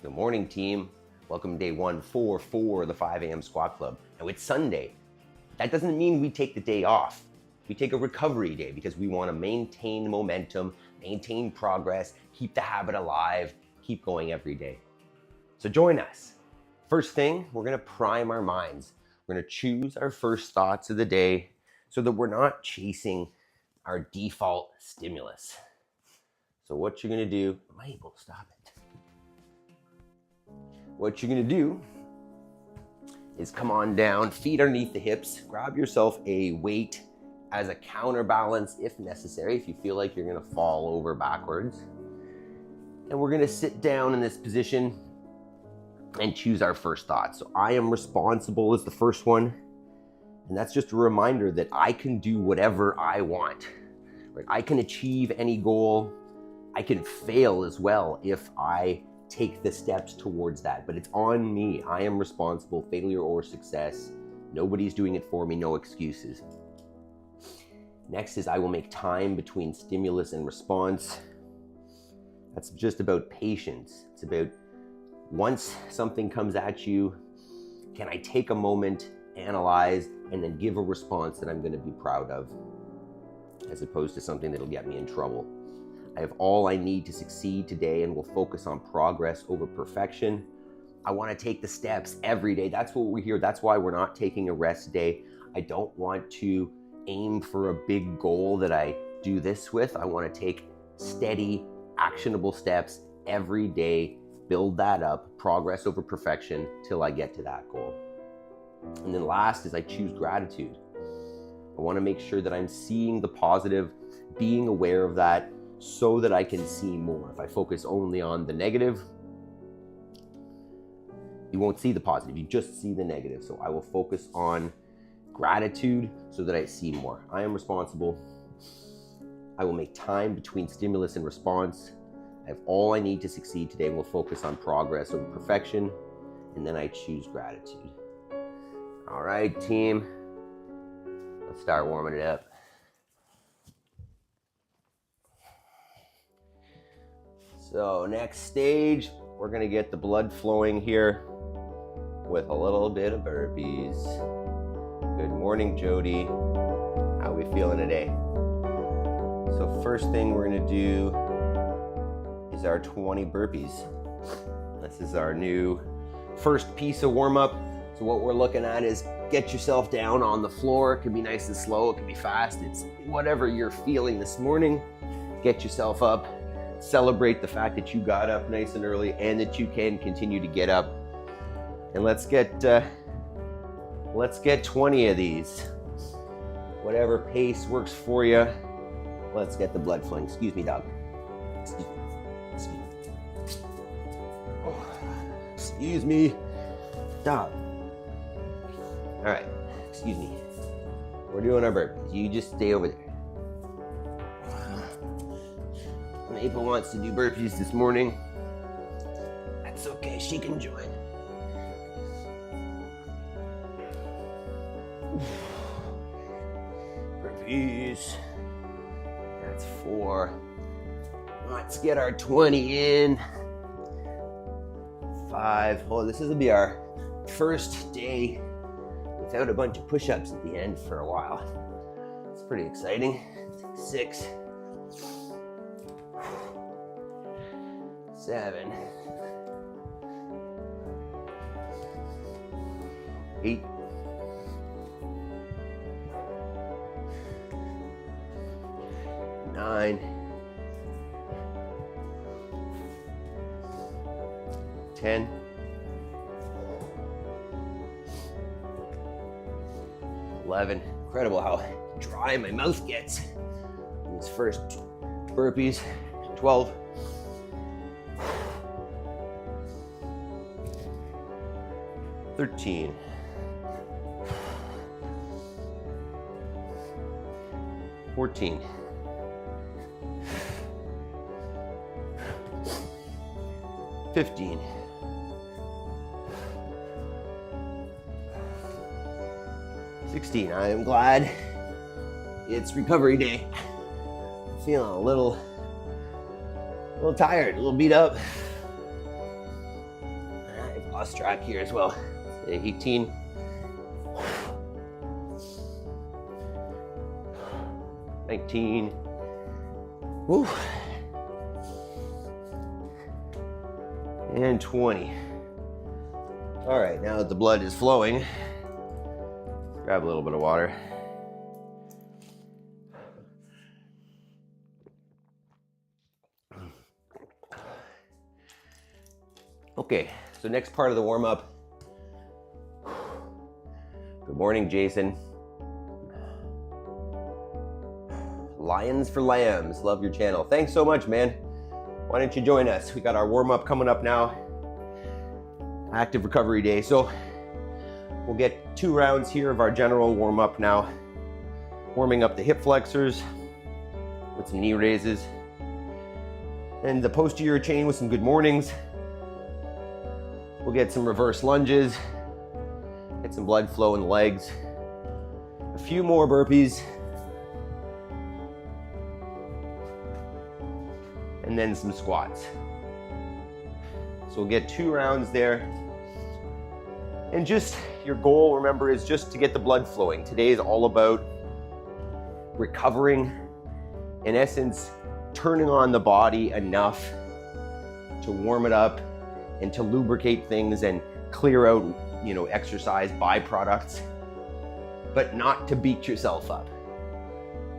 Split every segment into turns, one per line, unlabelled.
Good morning, team. Welcome to day 144 of the 5 a.m. Squat Club. Now it's Sunday. That doesn't mean we take the day off. We take a recovery day because we want to maintain momentum, maintain progress, keep the habit alive, keep going every day. So join us. First thing, we're going to prime our minds. We're going to choose our first thoughts of the day so that we're not chasing our default stimulus. So what you're going to do, am I able to stop it? What you're going to do is come on down, feet underneath the hips, grab yourself a weight as a counterbalance if necessary, if you feel like you're going to fall over backwards. And we're going to sit down in this position and choose our first thought. So I am responsible is the first one. And that's just a reminder that I can do whatever I want. Right? I can achieve any goal. I can fail as well if I take the steps towards that, but it's on me. I am responsible, failure or success. Nobody's doing it for me, no excuses. Next is I will make time between stimulus and response. That's just about patience. It's about once something comes at you, can I take a moment, analyze, and then give a response that I'm going to be proud of, as opposed to something that'll get me in trouble. I have all I need to succeed today and will focus on progress over perfection. I want to take the steps every day. That's what we're here. That's why we're not taking a rest day. I don't want to aim for a big goal that I do this with. I want to take steady, actionable steps every day, build that up, progress over perfection till I get to that goal. And then last is I choose gratitude. I want to make sure that I'm seeing the positive, being aware of that, so that I can see more. If I focus only on the negative, you won't see the positive, you just see the negative. So I will focus on gratitude so that I see more. I am responsible. I will make time between stimulus and response. I have all I need to succeed today and will focus on progress over perfection. And then I choose gratitude. All right, team, let's start warming it up. So next stage, we're gonna get the blood flowing here with a little bit of burpees. Good morning, Jody. How we feeling today? So first thing we're gonna do is our 20 burpees. This is our new first piece of warm up. So what we're looking at is get yourself down on the floor. It can be nice and slow, it can be fast. It's whatever you're feeling this morning. Get yourself up. Celebrate the fact that you got up nice and early and that you can continue to get up. And let's get 20 of these. Whatever pace works for you. Let's get the blood flowing. Excuse me, dog. Excuse me, dog. All right, excuse me. We're doing our burpees. You just stay over there. Maple wants to do burpees this morning. That's okay, she can join. Burpees. That's 4. Let's get our 20 in. 5. Oh, this will be our first day without a bunch of push-ups at the end for a while. It's pretty exciting. 6. 7, 8, 9, 10, 11. Incredible how dry my mouth gets in these first burpees. 12. 13, 14, 15, 16. I am glad it's recovery day. Feeling a little tired, a little beat up. lost track here as well. 18. 19. Woo. And 20. All right, now that the blood is flowing, grab a little bit of water. Okay, so next part of the warm-up. Good morning, Jason. Lions for Lambs, love your channel. Thanks so much, man. Why don't you join us? We got our warm-up coming up now. Active recovery day. So we'll get 2 rounds here of our general warm-up now. Warming up the hip flexors with some knee raises. And the posterior chain with some good mornings. We'll get some reverse lunges. Get some blood flow in the legs. A few more burpees. And then some squats. So we'll get 2 rounds there. And just your goal, remember, is just to get the blood flowing. Today is all about recovering, in essence, turning on the body enough to warm it up and to lubricate things and clear out, exercise byproducts, but not to beat yourself up,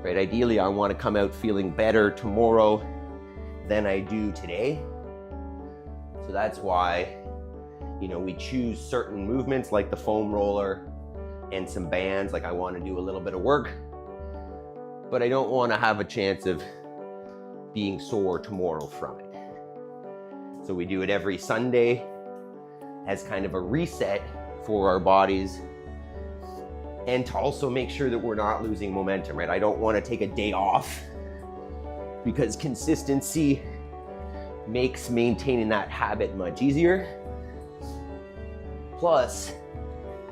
right? Ideally, I want to come out feeling better tomorrow than I do today. So that's why, we choose certain movements like the foam roller and some bands. Like I want to do a little bit of work, but I don't want to have a chance of being sore tomorrow from it. So we do it every Sunday as kind of a reset for our bodies, and to also make sure that we're not losing momentum, right? I don't want to take a day off, because consistency makes maintaining that habit much easier. Plus,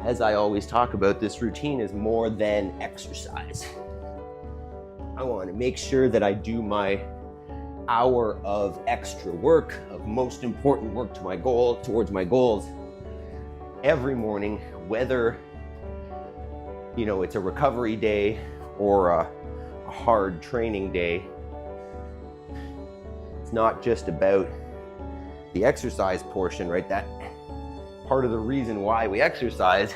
as I always talk about, this routine is more than exercise. I want to make sure that I do my hour of extra work, of most important work to my goal, towards my goals, every morning, whether it's a recovery day or a hard training day. It's not just about the exercise portion, right? That part of the reason why we exercise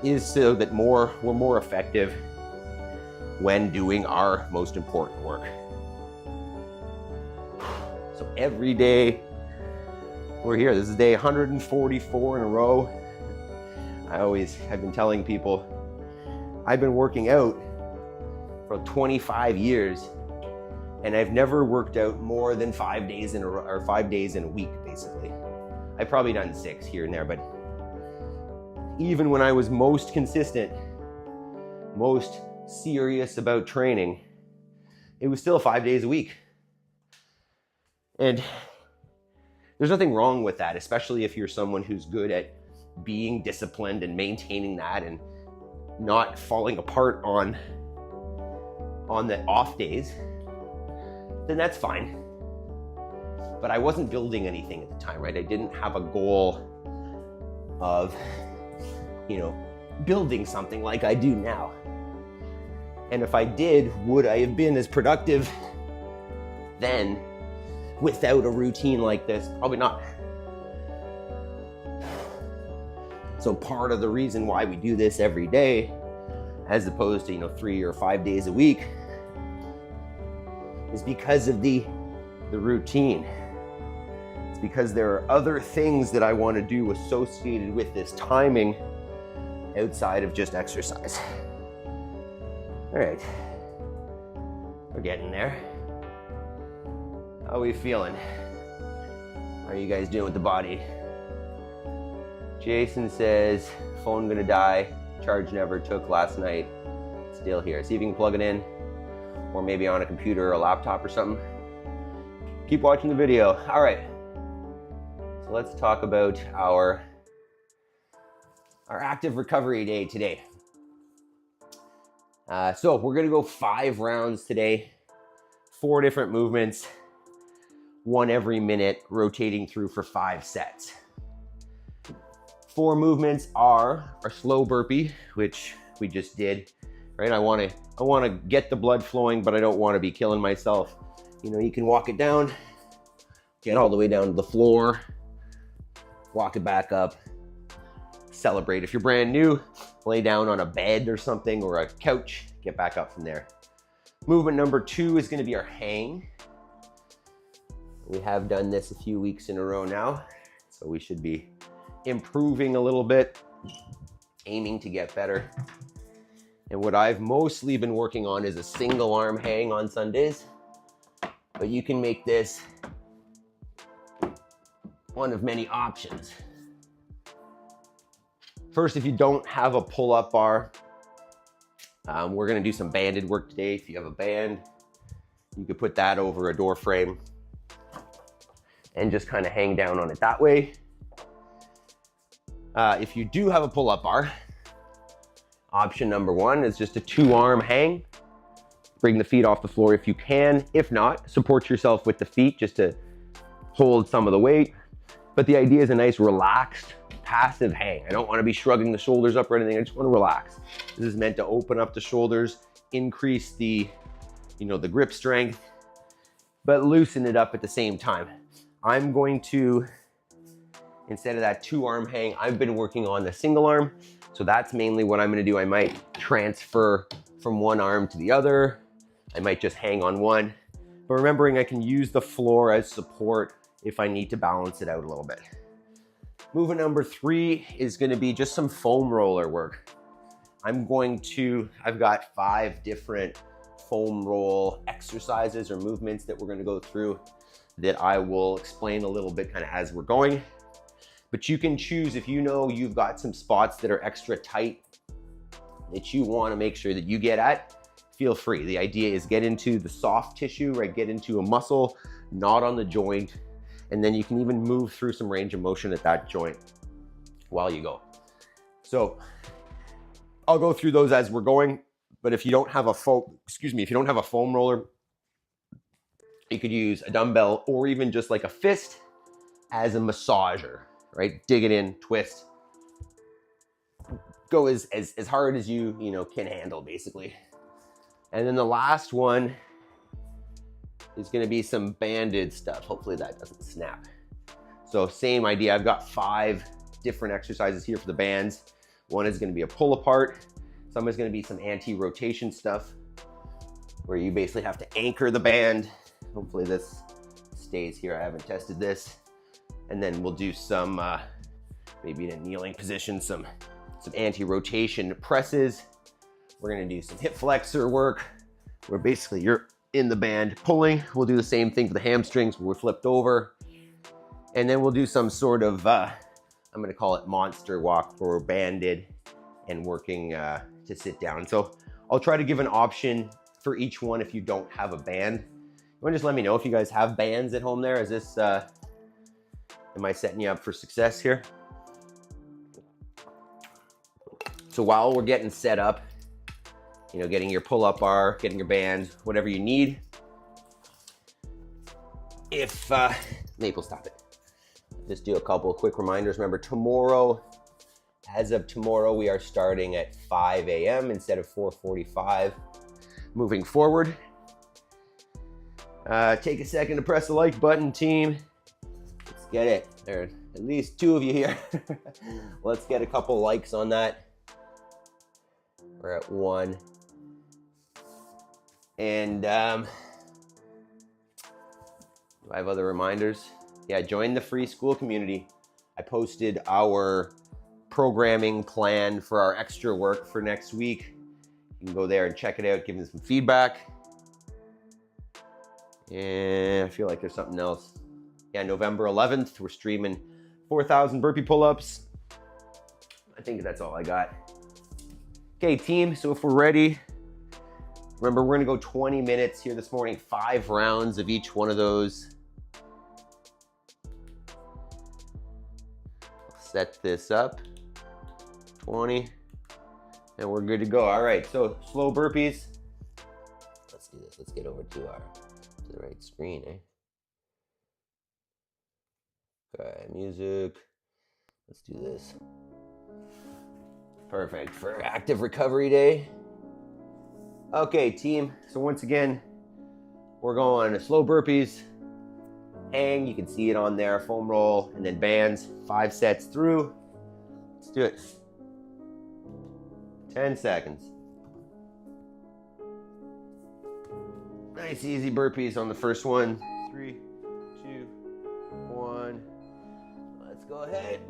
is so that we're more effective when doing our most important work. So every day we're here. This is day 144 in a row. I've been telling people, I've been working out for 25 years, and I've never worked out more than 5 days in a row, or 5 days in a week, basically. I've probably done 6 here and there, but even when I was most consistent, most serious about training, it was still 5 days a week. And there's nothing wrong with that, especially if you're someone who's good at being disciplined and maintaining that and not falling apart on the off days, then that's fine. But I wasn't building anything at the time, right? I didn't have a goal of, building something like I do now. And if I did, would I have been as productive then without a routine like this? Probably not. So part of the reason why we do this every day, as opposed to 3 or 5 days a week, is because of the routine. It's because there are other things that I want to do associated with this timing outside of just exercise. All right, we're getting there. How are we feeling? How are you guys doing with the body? Jason says, phone gonna die, charge never took last night, still here. See if you can plug it in, or maybe on a computer or a laptop or something. Keep watching the video. All right, so let's talk about our active recovery day today. So we're gonna go 5 rounds today, 4 different movements, 1 every minute, rotating through for 5 sets. 4 movements are our slow burpee, which we just did, right? I want to get the blood flowing, but I don't want to be killing myself. You know, you can walk it down, get all the way down to the floor, walk it back up, celebrate. If you're brand new, lay down on a bed or something or a couch, get back up from there. Movement number 2 is going to be our hang. We have done this a few weeks in a row now, so we should be improving a little bit, aiming to get better. And what I've mostly been working on is a single arm hang on Sundays, but you can make this one of many options. First, if you don't have a pull-up bar, we're gonna do some banded work today. If you have a band, you could put that over a door frame and just kind of hang down on it that way. If you do have a pull-up bar, option number 1 is just a 2-arm hang. Bring the feet off the floor if you can. If not, support yourself with the feet just to hold some of the weight. But the idea is a nice relaxed, passive hang. I don't want to be shrugging the shoulders up or anything. I just want to relax. This is meant to open up the shoulders, increase the, the grip strength, but loosen it up at the same time. I'm going to, instead of that 2-arm hang, I've been working on the single arm. So that's mainly what I'm going to do. I might transfer from one arm to the other. I might just hang on one, but remembering I can use the floor as support if I need to balance it out a little bit. Movement number 3 is going to be just some foam roller work. I've got 5 different foam roll exercises or movements that we're going to go through that I will explain a little bit kind of as we're going. But you can choose, if you know you've got some spots that are extra tight that you want to make sure that you get at, feel free. The idea is get into the soft tissue, right? Get into a muscle, not on the joint. And then you can even move through some range of motion at that joint while you go. So I'll go through those as we're going, but if you don't have a foam roller, you could use a dumbbell or even just like a fist as a massager, right? Dig it in, twist, go as hard as you can handle, basically. And then the last one is going to be some banded stuff. Hopefully that doesn't snap. So same idea. I've got 5 different exercises here for the bands. One is going to be a pull apart. Some is going to be some anti-rotation stuff where you basically have to anchor the band. Hopefully this stays here. I haven't tested this. And then we'll do some, maybe in a kneeling position, some anti-rotation presses. We're gonna do some hip flexor work where basically you're in the band pulling. We'll do the same thing for the hamstrings where we're flipped over. And then we'll do some sort of, I'm gonna call it monster walk where we're banded and working to sit down. So I'll try to give an option for each one if you don't have a band. You wanna just let me know if you guys have bands at home there? Is this, am I setting you up for success here? So while we're getting set up, getting your pull-up bar, getting your band, whatever you need. If, Maple, stop it. Just do a couple of quick reminders. Remember as of tomorrow, we are starting at 5 a.m. instead of 4:45. Moving forward, take a second to press the like button, team. Let's get it. There are at least 2 of you here. Let's get a couple likes on that. We're at 1. And do I have other reminders? Yeah, join the free school community. I posted our programming plan for our extra work for next week. You can go there and check it out, give me some feedback. And I feel like there's something else. Yeah, November 11th, we're streaming 4,000 burpee pull-ups. I think that's all I got. Okay, team, so if we're ready, remember we're gonna go 20 minutes here this morning, 5 rounds of each one of those. Set this up, 20, and we're good to go. All right, so slow burpees. Let's do this. Let's get over to the right screen, eh? Okay, music. Let's do this. Perfect for active recovery day. Okay, team. So once again, we're going slow burpees, hang. You can see it on there, foam roll, and then bands. 5 sets through. Let's do it. 10 seconds. Nice, easy burpees on the first one. 3, 2, 1. Let's go ahead.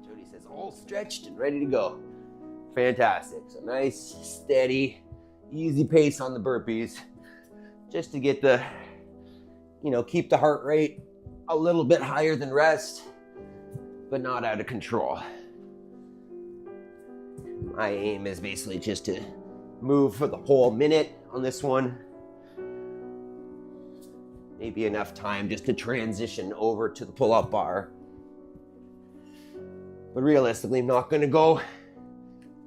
Jody says all stretched and ready to go. Fantastic. So nice, steady, easy pace on the burpees. Just to get the, keep the heart rate a little bit higher than rest, but not out of control. My aim is basically just to move for the whole minute on this one. Maybe enough time just to transition over to the pull-up bar. But realistically, I'm not going to go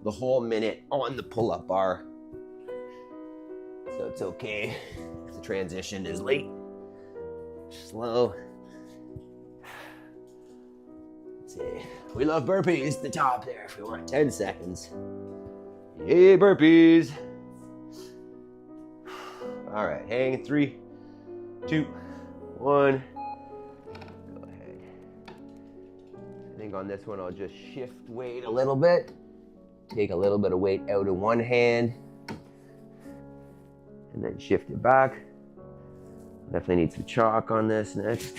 the whole minute on the pull-up bar. So it's okay if the transition is late, slow. Let's see. We love burpees, the top there if we want. 10 seconds. Yay, burpees. All right, hang. 3, 2, 1. Go ahead. I think on this one, I'll just shift weight a little bit. Take a little bit of weight out of one hand. And then shift it back. Definitely need some chalk on this next.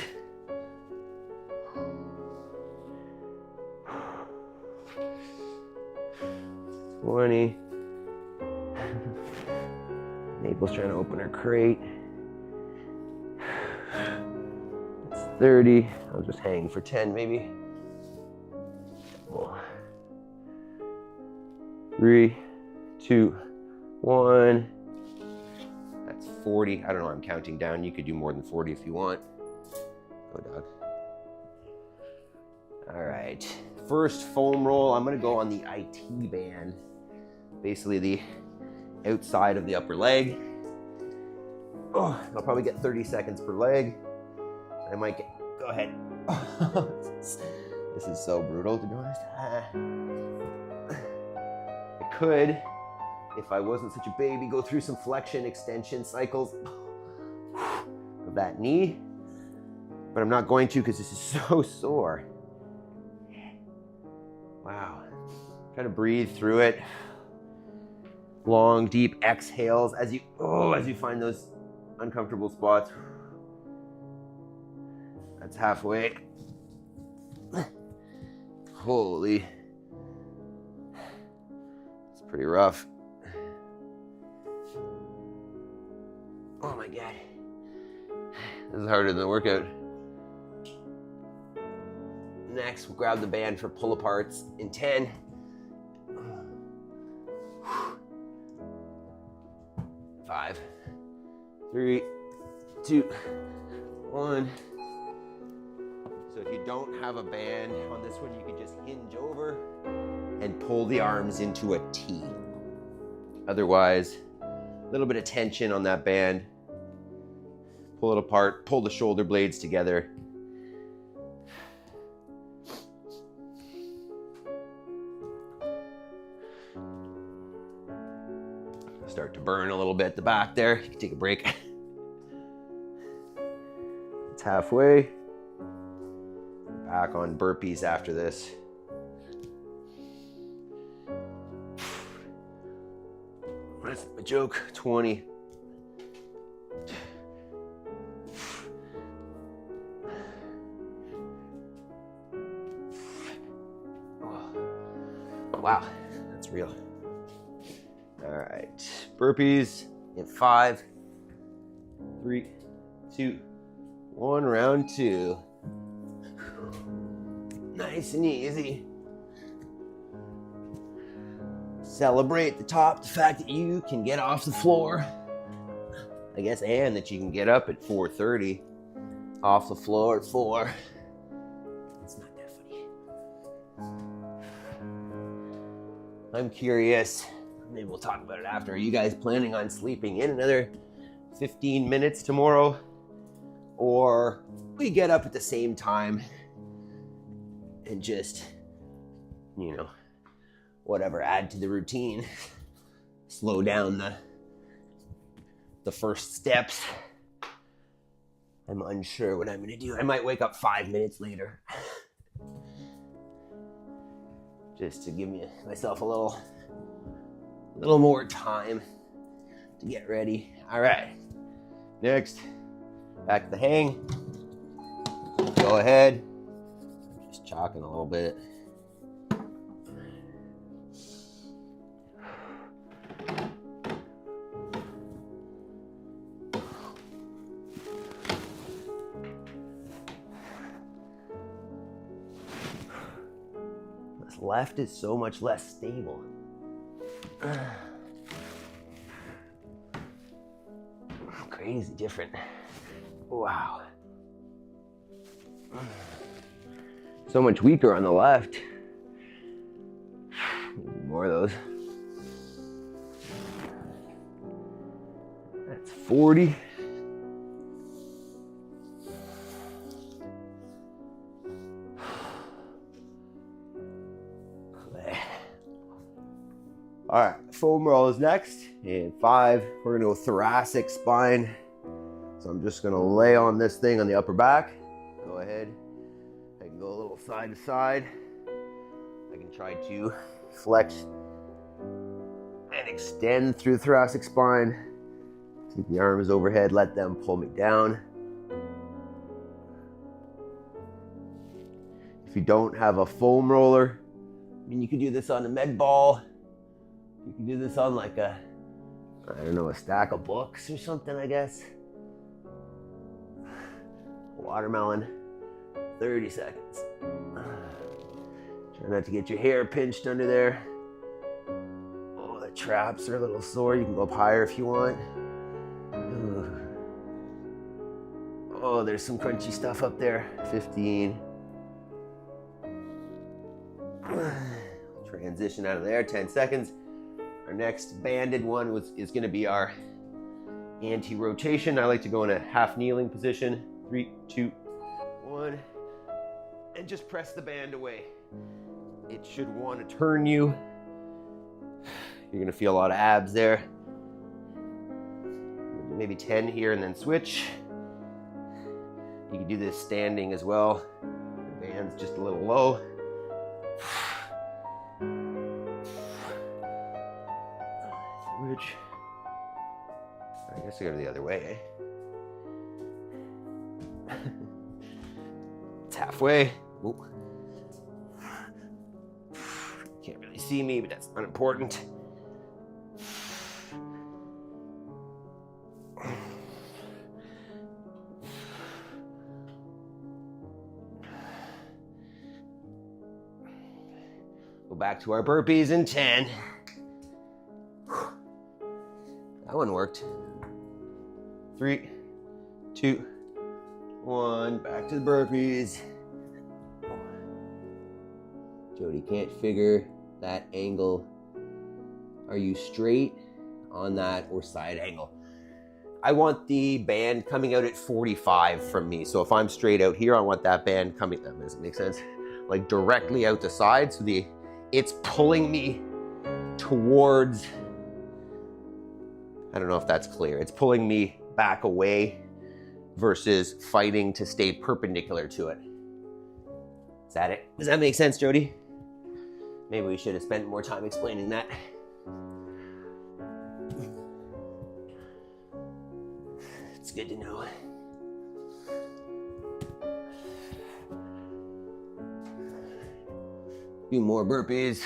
20. Naples trying to open her crate. That's 30. I'll just hang for 10 maybe. 3, 2, 1. That's 40. I don't know, I'm counting down. You could do more than 40 if you want. Go, dog. All right. First foam roll, I'm gonna go on the IT band. Basically the outside of the upper leg. Oh, I'll probably get 30 seconds per leg. I might get, go ahead. This is so brutal, to be honest. I could, if I wasn't such a baby, go through some flexion extension cycles of that knee, but I'm not going to because this is so sore. Wow. Try to breathe through it. Long, deep exhales as you find those uncomfortable spots. That's halfway. Holy. It's pretty rough. Oh my God. This is harder than the workout. Next, we'll grab the band for pull aparts in 10. 5, 3, 2, 1. So if you don't have a band on this one, you can just hinge over and pull the arms into a T. Otherwise, a little bit of tension on that band. Pull it apart, pull the shoulder blades together. Start to burn a little bit at the back there. You can take a break. It's halfway. Back on burpees after this. That's a joke. 20. Wow, that's real. All right, burpees in 5, 3, 2, 1, round 2. Nice and easy. Celebrate the top, the fact that you can get off the floor. I guess, and that you can get up at 4:30, off the floor at 4. It's not that funny. I'm curious. Maybe we'll talk about it after. Are you guys planning on sleeping in another 15 minutes tomorrow? Or we get up at the same time and just you know, whatever, add to the routine. Slow down the first steps. I'm unsure what I'm gonna do. I might wake up 5 minutes later. Just to give myself a little more time to get ready. All right, next, back to the hang. Go ahead. I'm just chalking a little bit. This left is so much less stable. Crazy different. Wow. So much weaker on the left. More of those. That's 40. All right, foam roll is next. In 5, we're gonna go thoracic spine. So I'm just gonna lay on this thing on the upper back. Go ahead. I can go a little side to side. I can try to flex and extend through the thoracic spine. Keep the arms overhead, let them pull me down. If you don't have a foam roller, I mean, you could do this on a med ball. You can do this on like a stack of books or something, I guess. Watermelon, 30 seconds. Try not to get your hair pinched under there. Oh, the traps are a little sore. You can go up higher if you want. Oh, there's some crunchy stuff up there. 15. Transition out of there, 10 seconds. Our next banded one is going to be our anti-rotation. I like to go in a half kneeling position. 3, 2, 1. And just press the band away. It should want to turn you. You're going to feel a lot of abs there. Maybe 10 here and then switch. You can do this standing as well. The band's just a little low. Switch. I guess I go the other way. It's halfway. Ooh. Can't really see me, but that's unimportant. Go back to our burpees in 10. That one worked. 3, 2, 1. Back to the burpees. Jody can't figure that angle. Are you straight on that or side angle? I want the band coming out at 45 from me. So if I'm straight out here, I want that band coming, that doesn't make sense, like directly out the side. So it's pulling me towards, I don't know if that's clear. It's pulling me back away versus fighting to stay perpendicular to it. Is that it? Does that make sense, Jody? Maybe we should have spent more time explaining that. It's good to know. Few more burpees.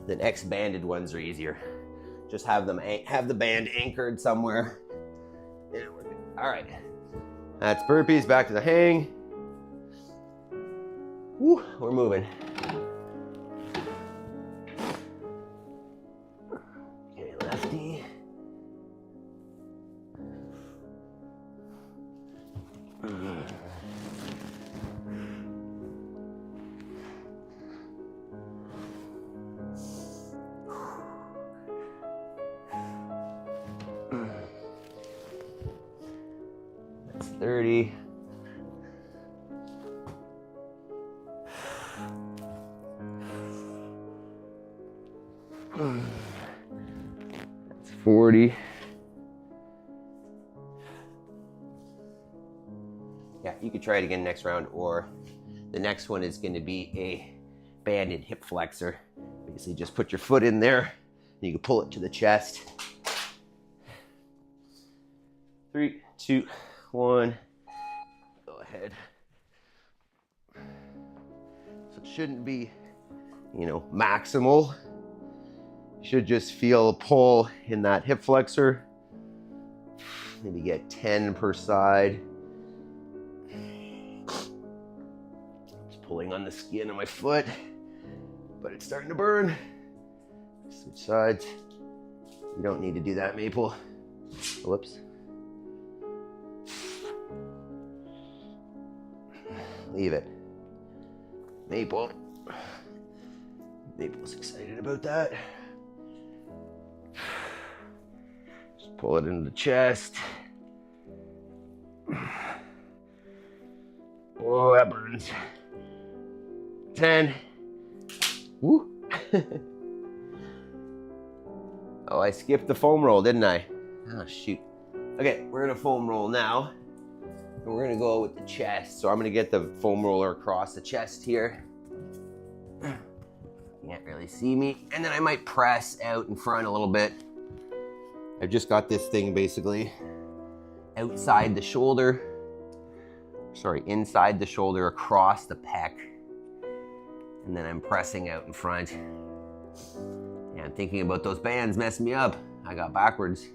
The next banded ones are easier. Just have the band anchored somewhere. Yeah, we're good. All right. That's burpees. Back to the hang. Woo, we're moving. Okay, lefty. That's 30. 40. Yeah, you could try it again next round, or the next one is going to be a banded hip flexor. Basically just put your foot in there and you can pull it to the chest. 3, 2, 1. Go ahead. So it shouldn't be, maximal. You should just feel a pull in that hip flexor. Maybe get 10 per side. Just pulling on the skin of my foot, but it's starting to burn. Switch sides. You don't need to do that, Maple. Whoops. Leave it. Maple's excited about that. Just pull it into the chest. Oh, that burns. 10. Woo. Oh, I skipped the foam roll, didn't I? Oh, shoot. Okay, we're gonna foam roll now. And we're gonna go with the chest. So I'm gonna get the foam roller across the chest here. You can't really see me. And then I might press out in front a little bit. I've just got this thing basically outside the shoulder. Sorry, inside the shoulder across the pec. And then I'm pressing out in front. Yeah, I'm thinking about those bands messing me up. I got backwards.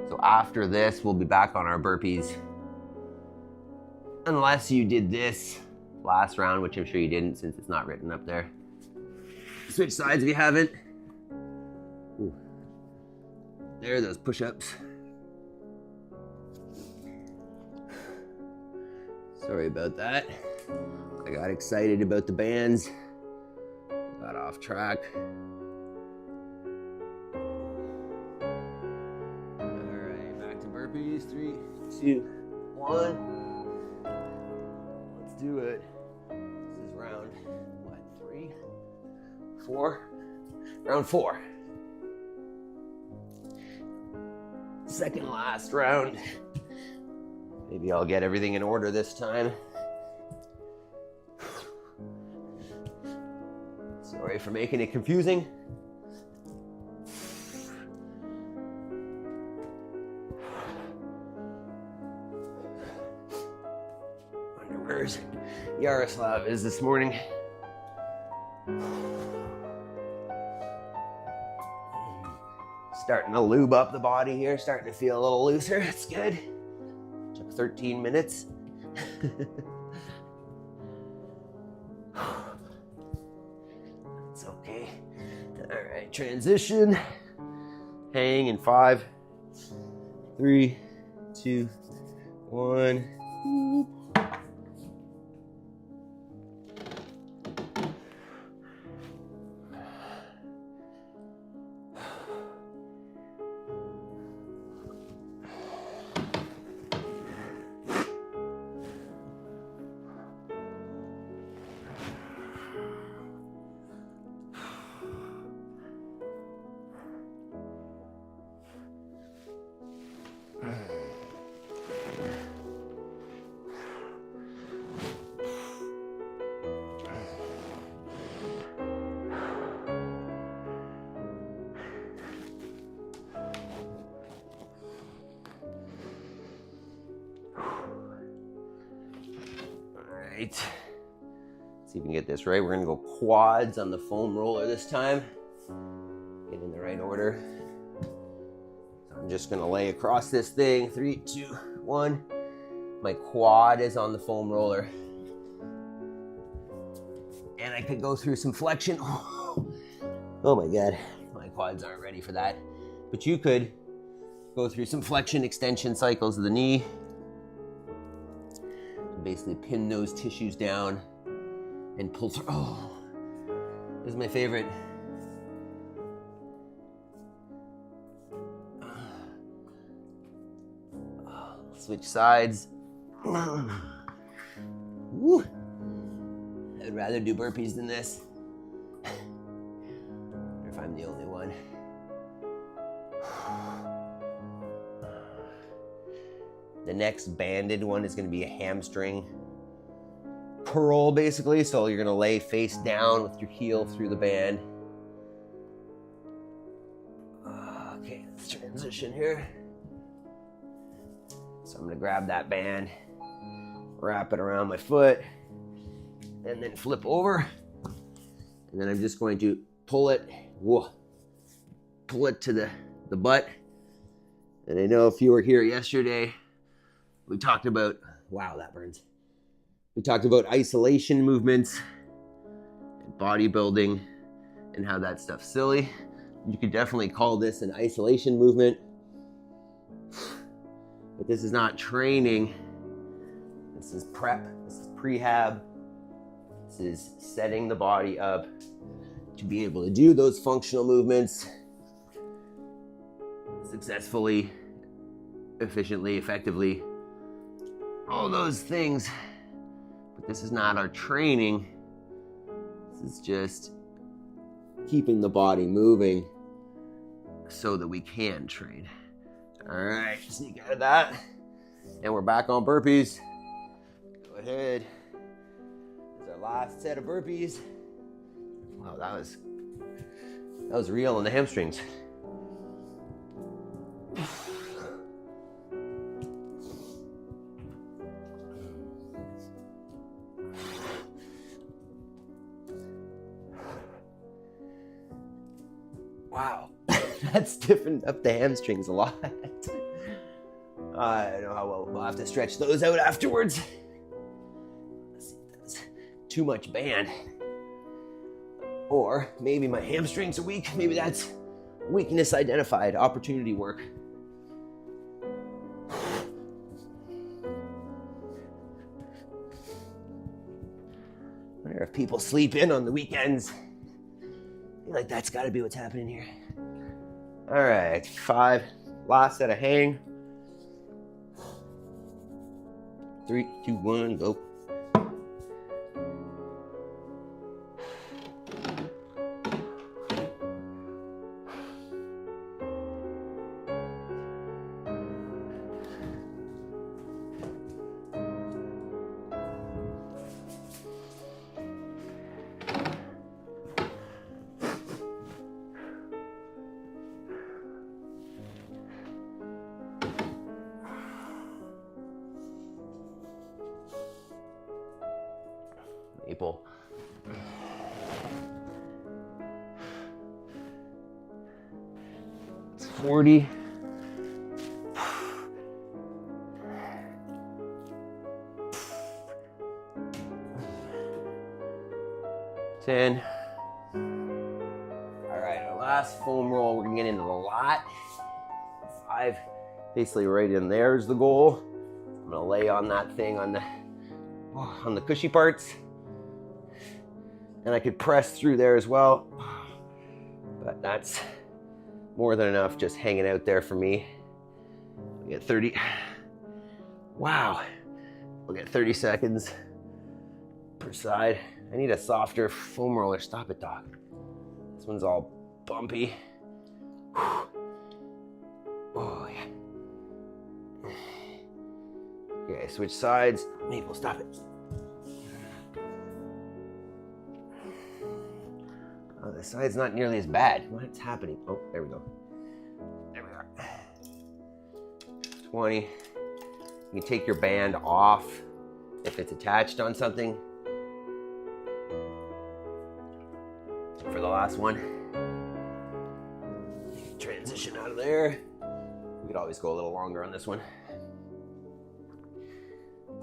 So after this, we'll be back on our burpees. Unless you did this last round, which I'm sure you didn't since it's not written up there. Switch sides if you haven't. Ooh. There are those push-ups. Sorry about that. I got excited about the bands. Got off track. All right, back to burpees. 3, 2, 1. Let's do it. This is round, 3, 4? Round 4. Second last round. Maybe I'll get everything in order this time. Sorry for making it confusing. Wonder where's Yaroslav is this morning. Starting to lube up the body here, starting to feel a little looser. It's good. Took 13 minutes. It's okay. All right, transition. Hang in 5, 3, 2, 1. Right. See if we can get this right. We're gonna go quads on the foam roller this time. Get in the right order. So I'm just gonna lay across this thing. 3, 2, 1. My quad is on the foam roller. And I could go through some flexion. Oh my God, my quads aren't ready for that. But you could go through some flexion extension cycles of the knee. Basically pin those tissues down and pull through. Oh, this is my favorite. Switch sides. Woo. I'd rather do burpees than this. I wonder if I'm the only one. The next banded one is going to be a hamstring curl, basically. So you're going to lay face down with your heel through the band. Okay, let's transition here. So I'm going to grab that band, wrap it around my foot, and then flip over. And then I'm just going to pull it to the butt. And I know if you were here yesterday, we talked about, wow, that burns. We talked about isolation movements, and bodybuilding, and how that stuff's silly. You could definitely call this an isolation movement. But this is not training. This is prep. This is prehab. This is setting the body up to be able to do those functional movements successfully, efficiently, effectively, all those things. But this is not our training. This is just keeping the body moving so that we can train. All right, sneak out of that. And we're back on burpees. Go ahead. This is our last set of burpees. Wow, that was real in the hamstrings. Wow, that stiffened up the hamstrings a lot. I don't know how well we'll have to stretch those out afterwards. Let's see if that's too much band. Or maybe my hamstrings are weak. Maybe that's weakness identified, opportunity work. I wonder if people sleep in on the weekends. I feel like that's gotta be what's happening here. All right, 5, last set of hang. 3, 2, 1, go. Maple. It's 40. Ten. All right, our last foam roll. We're gonna get into the lot. 5. Basically, right in there is the goal. I'm gonna lay on that thing on the cushy parts. And I could press through there as well, but that's more than enough just hanging out there for me. We get 30. Wow. We'll get 30 seconds per side. I need a softer foam roller. Stop it, dog. This one's all bumpy. Oh, yeah. Okay, switch sides. Maple, stop it. Oh, the side's not nearly as bad. What's happening? Oh, there we go. There we are. 20. You can take your band off if it's attached on something. For the last one. Transition out of there. We could always go a little longer on this one.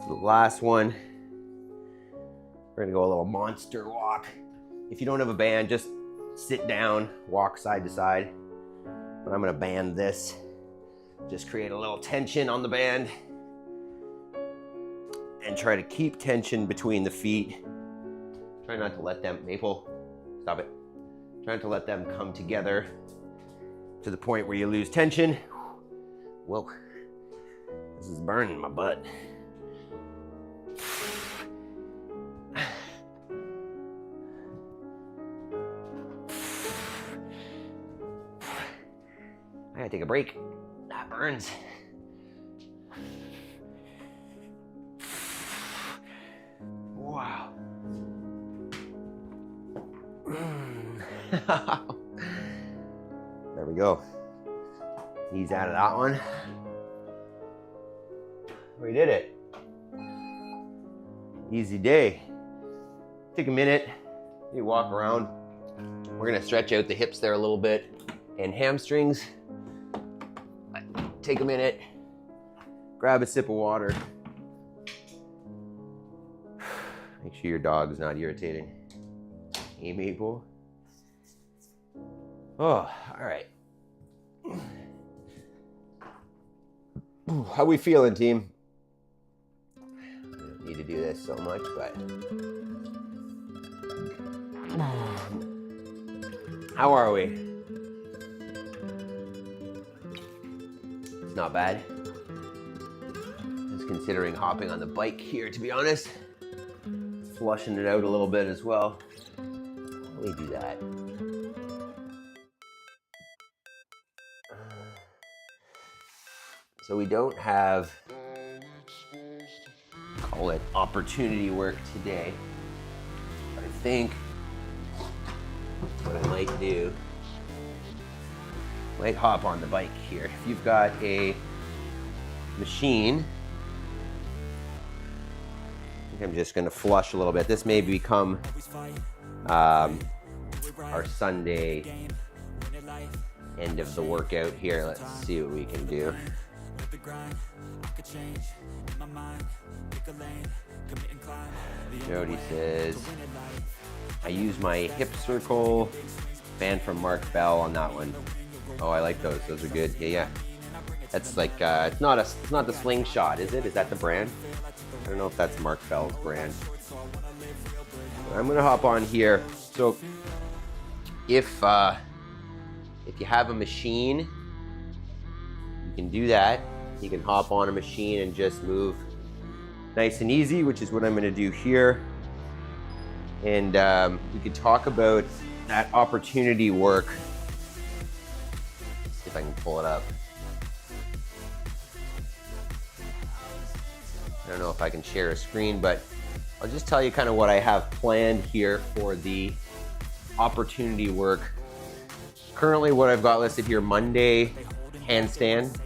For the last one, we're gonna go a little monster walk. If you don't have a band, just sit down, walk side to side. But I'm gonna band this. Just create a little tension on the band. And try to keep tension between the feet. Try not to let them, Maple, stop it. Try not to let them come together to the point where you lose tension. Whoa, this is burning my butt. I gotta take a break. That burns. There we go. Knees out of that one. We did it. Easy day. Take a minute, you walk around. We're gonna stretch out the hips there a little bit and hamstrings. Take a minute, grab a sip of water. Make sure your dog's not irritating. Hey, Maple. Oh, all right. How we feeling, team? We don't need to do this so much, but how are we? It's not bad. Just considering hopping on the bike here, to be honest. Flushing it out a little bit as well. Let me do that. So we don't have, call it opportunity work today. But I think what I might do, might hop on the bike here. If you've got a machine, I think I'm just gonna flush a little bit. This may become our Sunday end of the workout here. Let's see what we can do. Jody says, I use my hip circle band from Mark Bell on that one. Oh, I like those. Those are good. Yeah. That's like it's not the slingshot, is it? Is that the brand? I don't know if that's Mark Bell's brand. I'm gonna hop on here. So if you have a machine, you can do that. You can hop on a machine and just move nice and easy, which is what I'm gonna do here. And we could talk about that opportunity work. Let's see if I can pull it up. I don't know if I can share a screen, but I'll just tell you kind of what I have planned here for the opportunity work. Currently what I've got listed here, Monday, handstand,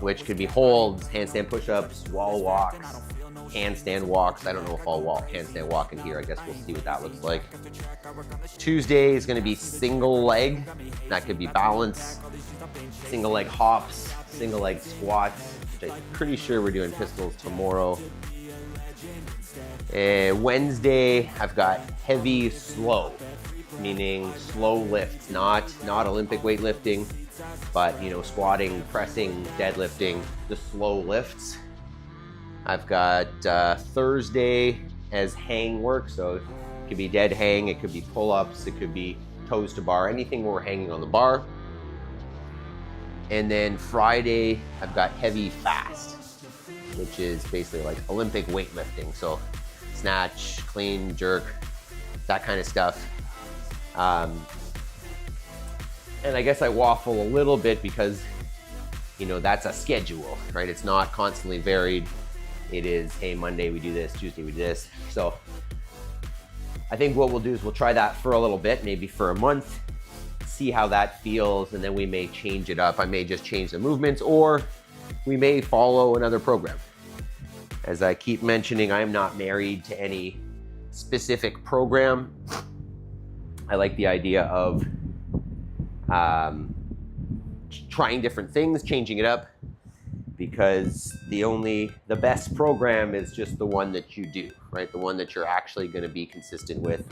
which could be holds, handstand push-ups, wall walks, handstand walks. I don't know if I'll handstand walk in here. I guess we'll see what that looks like. Tuesday is gonna be single leg. That could be balance, single leg hops, single leg squats, which I'm pretty sure we're doing pistols tomorrow. Wednesday, I've got heavy slow, meaning slow lifts, not Olympic weightlifting, but squatting, pressing, deadlifting, the slow lifts. I've got Thursday as hang work, so it could be dead hang, it could be pull-ups, it could be toes to bar, anything where we're hanging on the bar. And then Friday, I've got heavy fast, which is basically like Olympic weightlifting, so snatch, clean, jerk, that kind of stuff. And I guess I waffle a little bit because, that's a schedule, right? It's not constantly varied. It is, hey, Monday we do this, Tuesday we do this. So I think what we'll do is we'll try that for a little bit, maybe for a month, see how that feels, and then we may change it up. I may just change the movements, or we may follow another program. As I keep mentioning, I am not married to any specific program. I like the idea of trying different things, changing it up, because the best program is just the one that you do, right? The one that you're actually going to be consistent with.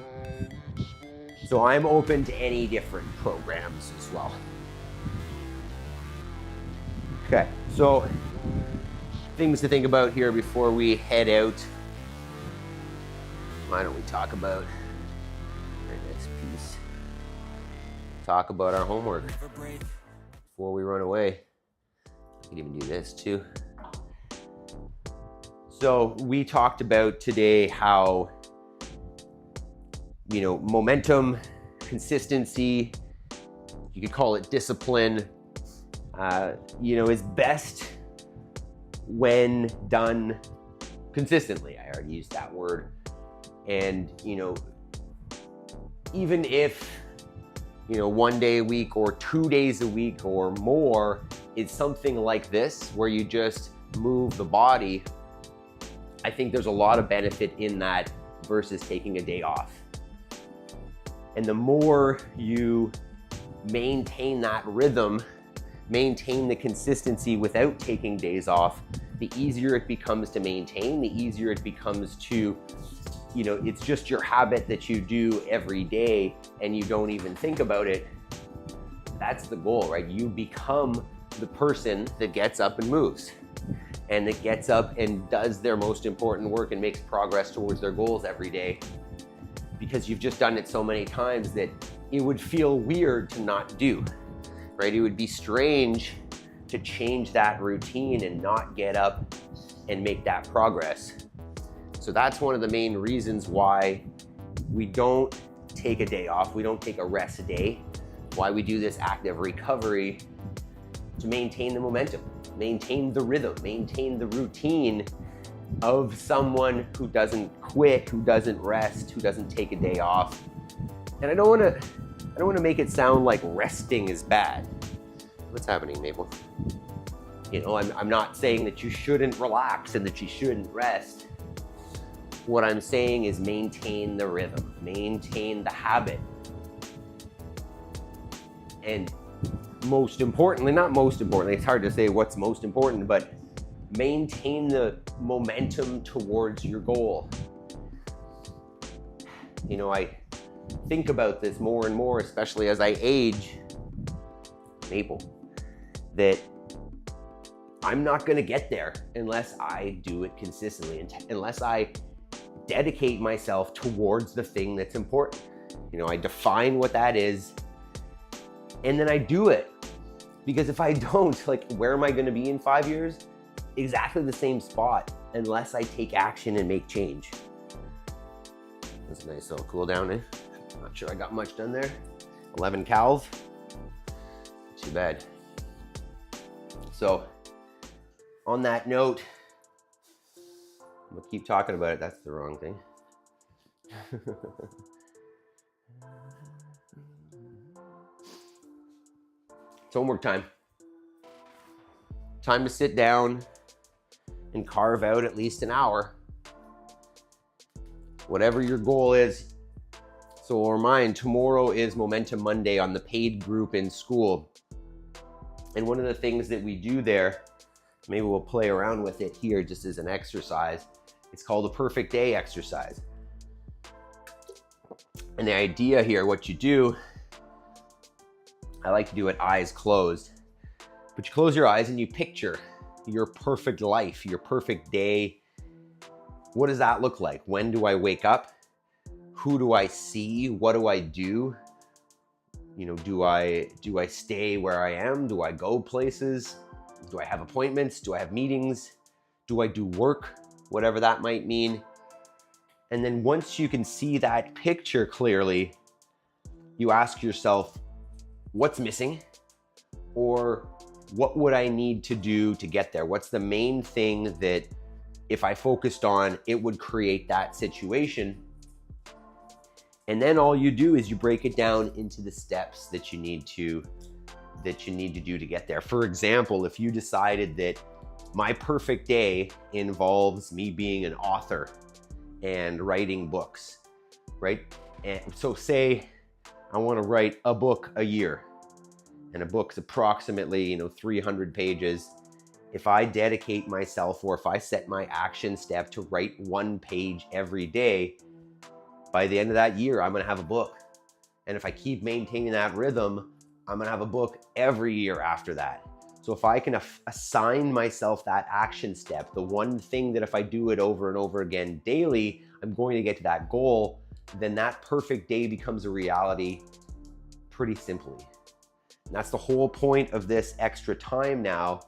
So I'm open to any different programs as well. Okay, so things to think about here before we head out. Why don't we talk about our next piece? Talk about our homework before we run away. I can even do this too. So we talked about today how, momentum, consistency, you could call it discipline, is best when done consistently. I already used that word. And, even if, you know, 1 day a week or 2 days a week or more is something like this, where you just move the body, I think there's a lot of benefit in that versus taking a day off. And the more you maintain that rhythm, maintain the consistency without taking days off, the easier it becomes to maintain, the easier it becomes to, you know, it's just your habit that you do every day and you don't even think about it. That's the goal, right? You become the person that gets up and moves, and that gets up and does their most important work and makes progress towards their goals every day, because you've just done it so many times that it would feel weird to not do, right? It would be strange to change that routine and not get up and make that progress. So that's one of the main reasons why we don't take a day off, we don't take a rest day, why we do this active recovery, to maintain the momentum, maintain the rhythm, maintain the routine of someone who doesn't quit, who doesn't rest, who doesn't take a day off. And I don't want to make it sound like resting is bad. What's happening, Maple? You know, I'm not saying that you shouldn't relax and that you shouldn't rest. What I'm saying is maintain the rhythm, maintain the habit. And most importantly, not most importantly, it's hard to say what's most important, but maintain the momentum towards your goal. You know, I think about this more and more, especially as I age, Maple, that I'm not going to get there unless I do it consistently, unless I dedicate myself towards the thing that's important. You know, I define what that is, and then I do it. Because if I don't, like, where am I going to be in 5 years? Exactly the same spot, unless I take action and make change. That's a nice little cool down, eh? Not sure I got much done there. 11 cals. Too bad. So, on that note, I'm gonna keep talking about it. That's the wrong thing. It's homework time. Time to sit down and carve out at least an hour. Whatever your goal is. So I'll remind, tomorrow is Momentum Monday on the paid group in school. And one of the things that we do there, maybe we'll play around with it here just as an exercise, it's called the perfect day exercise. And the idea here, what you do, I like to do it eyes closed, but you close your eyes and you picture your perfect life, your perfect day. What does that look like? When do I wake up? Who do I see? What do I do? You know, do I stay where I am? Do I go places? Do I have appointments? Do I have meetings? Do I do work? Whatever that might mean. And then once you can see that picture clearly, you ask yourself, what's missing? Or what would I need to do to get there? What's the main thing that if I focused on, it would create that situation? And then all you do is you break it down into the steps that you need to do to get there. For example, if you decided that my perfect day involves me being an author and writing books, right? And so say I want to write a book a year, and a book's approximately, 300 pages. If I dedicate myself, or if I set my action step to write 1 page every day, by the end of that year, I'm going to have a book. And if I keep maintaining that rhythm, I'm going to have a book every year after that. So if I can assign myself that action step, the one thing that if I do it over and over again daily, I'm going to get to that goal, then that perfect day becomes a reality pretty simply. And that's the whole point of this extra time now,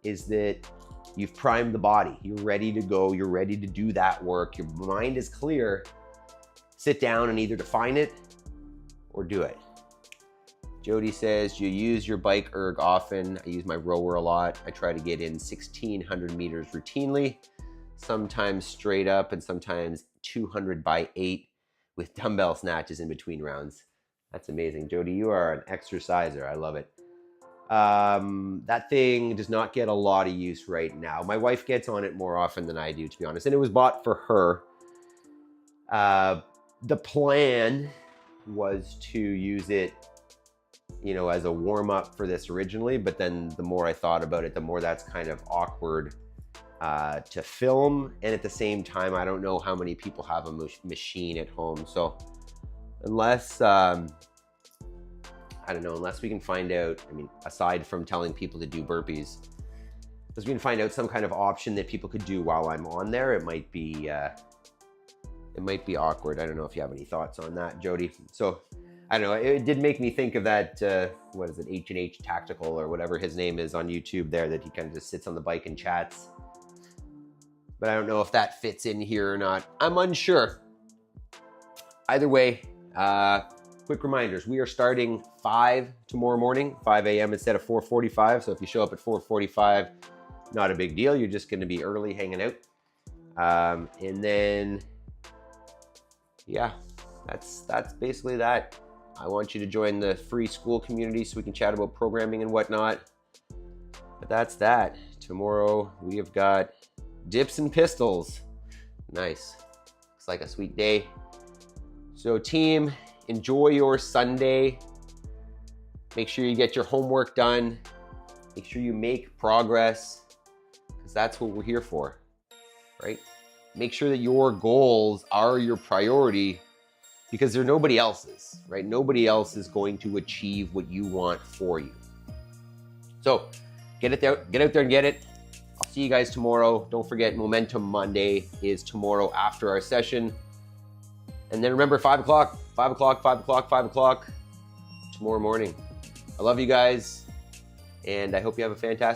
is that you've primed the body. You're ready to go. You're ready to do that work. Your mind is clear. Sit down and either define it or do it. Jody says, you use your bike erg often. I use my rower a lot. I try to get in 1,600 meters routinely, sometimes straight up and sometimes 200 by 8 with dumbbell snatches in between rounds. That's amazing. Jody, you are an exerciser. I love it. That thing does not get a lot of use right now. My wife gets on it more often than I do, to be honest, and it was bought for her. The plan was to use it, you know, as a warm-up for this originally, but then the more I thought about it, the more that's kind of awkward to film, and at the same time, I don't know how many people have a machine at home. So unless I don't know, unless we can find out, I mean, aside from telling people to do burpees, unless we can find out some kind of option that people could do while I'm on there, it might be awkward. I don't know if you have any thoughts on that, Jody. So I don't know, it did make me think of that, what is it, H&H Tactical or whatever his name is on YouTube there, that he kind of just sits on the bike and chats. But I don't know if that fits in here or not. I'm unsure. Either way, quick reminders. We are starting 5 tomorrow morning, 5 a.m. instead of 4:45. So if you show up at 4:45, not a big deal. You're just going to be early hanging out. And then, yeah, that's basically that. I want you to join the free school community so we can chat about programming and whatnot. But that's that. Tomorrow we have got dips and pistols. Nice. Looks like a sweet day. So team, enjoy your Sunday. Make sure you get your homework done. Make sure you make progress, because that's what we're here for, right? Make sure that your goals are your priority, because they're nobody else's, right? Nobody else is going to achieve what you want for you. So get out there and get it. I'll see you guys tomorrow. Don't forget, Momentum Monday is tomorrow after our session. And then remember, 5 o'clock tomorrow morning. I love you guys, and I hope you have a fantastic